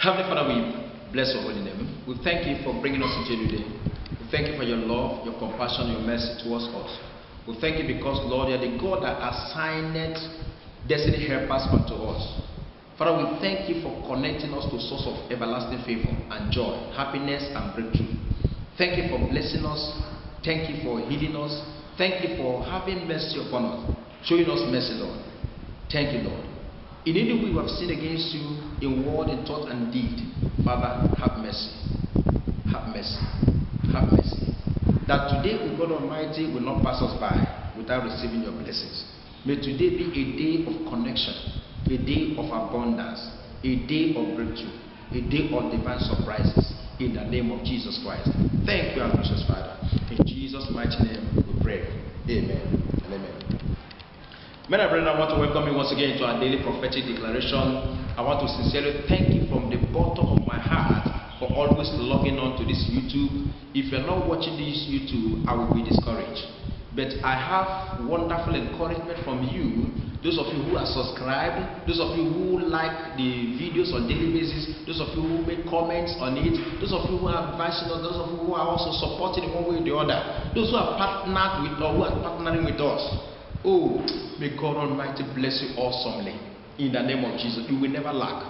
Heavenly Father, we bless your holy name. We thank you for bringing us into today. We thank you for your love, your compassion, your mercy towards us. We thank you because, Lord, you are the God that assigned destiny helpers unto us. Father, we thank you for connecting us to a source of everlasting favor and joy, happiness and breakthrough. Thank you for blessing us. Thank you for healing us. Thank you for having mercy upon us, showing us mercy, Lord. Thank you, Lord. In any way we have sinned against you, in word, in thought, and deed, Father, have mercy. Have mercy. Have mercy. That today, O God Almighty, will not pass us by without receiving your blessings. May today be a day of connection, a day of abundance, a day of breakthrough, a day of divine surprises. In the name of Jesus Christ. Thank you, our precious Father. In Jesus' mighty name we pray. Amen and amen. Men and brethren, I want to welcome you once again to our daily prophetic declaration. I want to sincerely thank you from the bottom of my heart for always logging on to this YouTube. If you're not watching this YouTube, I will be discouraged. But I have wonderful encouragement from you, those of you who are subscribed, those of you who like the videos on daily basis, those of you who make comments on it, those of you who are advising us, those of you who are also supporting in one way or the other, those who are partnered with or who are partnering with us. Oh, may God Almighty bless you awesomely. In the name of Jesus, you will never lack.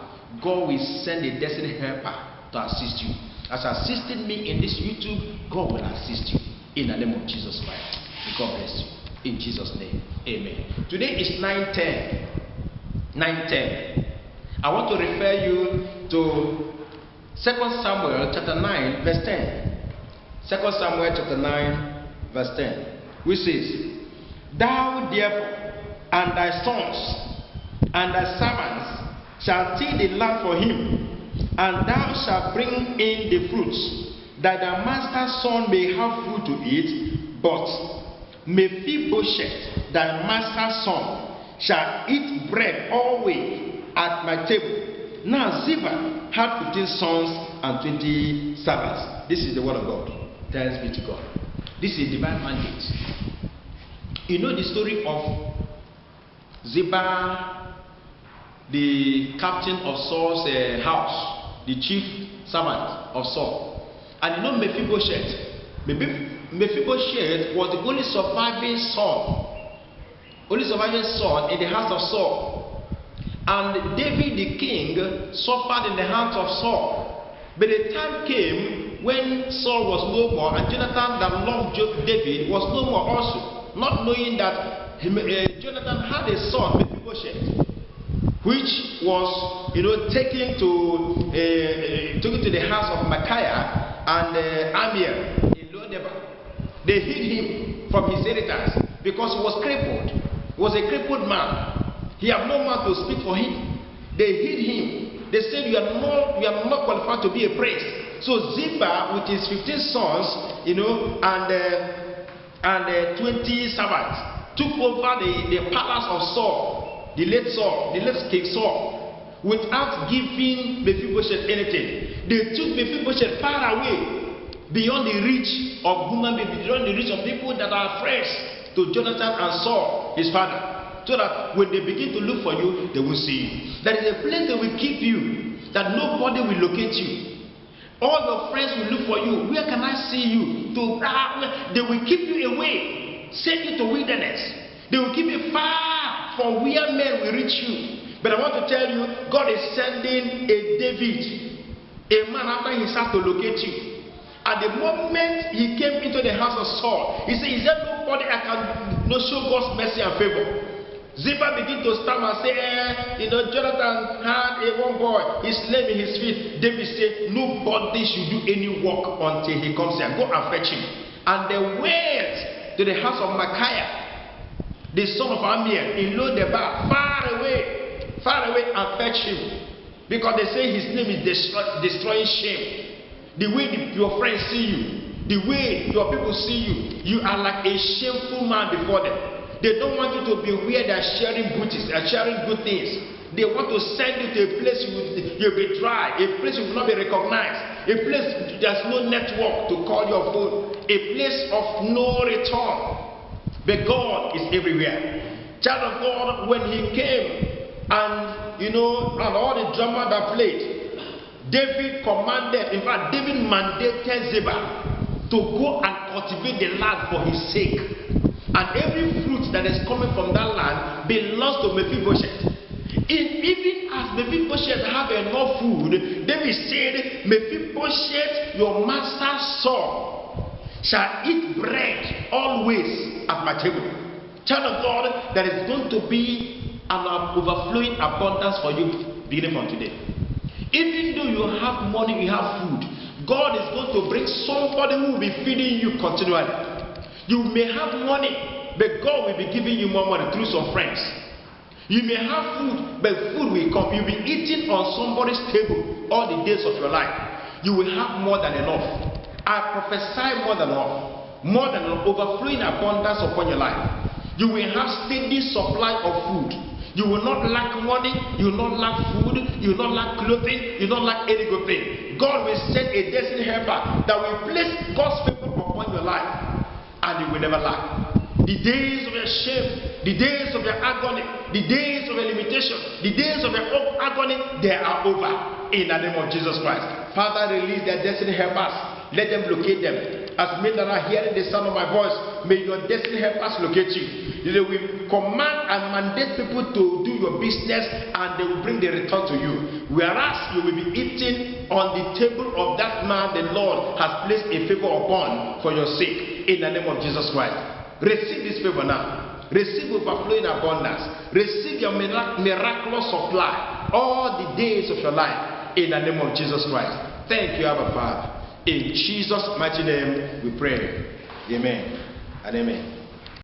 God will send a destiny helper to assist you. As assisted me in this YouTube, God will assist you. In the name of Jesus Christ. God bless you. In Jesus' name. Amen. Today is 9:10. 9:10. I want to refer you to 2 Samuel chapter 9, verse 10. 2 Samuel chapter 9, verse 10. Which says, Thou therefore and thy sons and thy servants shall till the land for him, and thou shalt bring in the fruits, that thy master's son may have food to eat, but Mephibosheth, thy master's son, shall eat bread always at my table. Now Ziba had 15 sons and 20 servants. This is the word of God. Thanks be to God. This is a divine mandate. You know the story of Ziba, the captain of Saul's house, the chief servant of Saul. And you know Mephibosheth. Mephibosheth was the only surviving son in the house of Saul. And David the king suffered in the hands of Saul. But the time came when Saul was no more, and Jonathan that loved David was no more also. Not knowing that Jonathan had a son, Mephibosheth, which was, taken to the house of Micaiah and Amiel in Lo-debar. They hid him from his inheritance because he was crippled. He was a crippled man. He had no man to speak for him. They hid him. They said, you are not qualified to be a priest. So Ziba, with his 15 sons, and 20 servants, took over the palace of Saul, the late King Saul, without giving Mephibosheth anything. They took Mephibosheth far away, beyond the reach of human beings, beyond the reach of people that are friends to Jonathan and Saul, his father, so that when they begin to look for you, they will see you. There is a place that will keep you, that nobody will locate you. All your friends will look for you. Where can I see you? They will keep you away, send you to wilderness. They will keep you far from where men will reach you. But I want to tell you, God is sending a David, a man after his heart, to locate you. At the moment he came into the house of Saul, he said, is there nobody I can show God's mercy and favor? Ziba began to stammer and say, Jonathan had one boy, he's lame in his feet. David said, nobody should do any work until he comes here. Go and fetch him. And they went to the house of Micaiah, the son of Amiel, in Lo-debar, far away, and fetch him. Because they say his name is destroying shame. The way your friends see you, the way your people see you, you are like a shameful man before them. They don't want you to be where they are sharing booties, they are sharing good things. They want to send you to a place you'll be dry, a place you will not be recognized, a place there's no network to call your phone, a place of no return. But God is everywhere. Child of God, when he came and and all the drama that played, David commanded, in fact, David mandated Ziba to go and cultivate the land for his sake. And every fruit that is coming from that land belongs to Mephibosheth. Even as Mephibosheth have enough food, David said, Mephibosheth, your master's son, shall eat bread always at my table. Child of God, there is going to be an overflowing abundance for you beginning from today. Even though you have money, you have food, God is going to bring somebody who will be feeding you continually. You may have money, but God will be giving you more money through some friends. You may have food, but food will come. You'll be eating on somebody's table all the days of your life. You will have more than enough. I prophesy more than enough, overflowing abundance upon your life. You will have steady supply of food. You will not lack money, you will not lack food, you will not lack clothing, you will not lack any good thing. God will send a destiny helper that will place God's favor upon your life, and you will never lack. The days of your shame, the days of your agony, the days of your limitation, the days of your agony, they are over in the name of Jesus Christ. Father, release their destiny helpers. Let them locate them. As men that are hearing the sound of my voice, may your destiny helpers locate you. They will command and mandate people to do your business, and they will bring the return to you. Whereas you will be eating on the table of that man the Lord has placed a favor upon for your sake in the name of Jesus Christ. Receive this favor now. Receive overflowing abundance. Receive your miraculous supply all the days of your life in the name of Jesus Christ. Thank you, Abba Father. In Jesus' mighty name we pray. Amen and amen.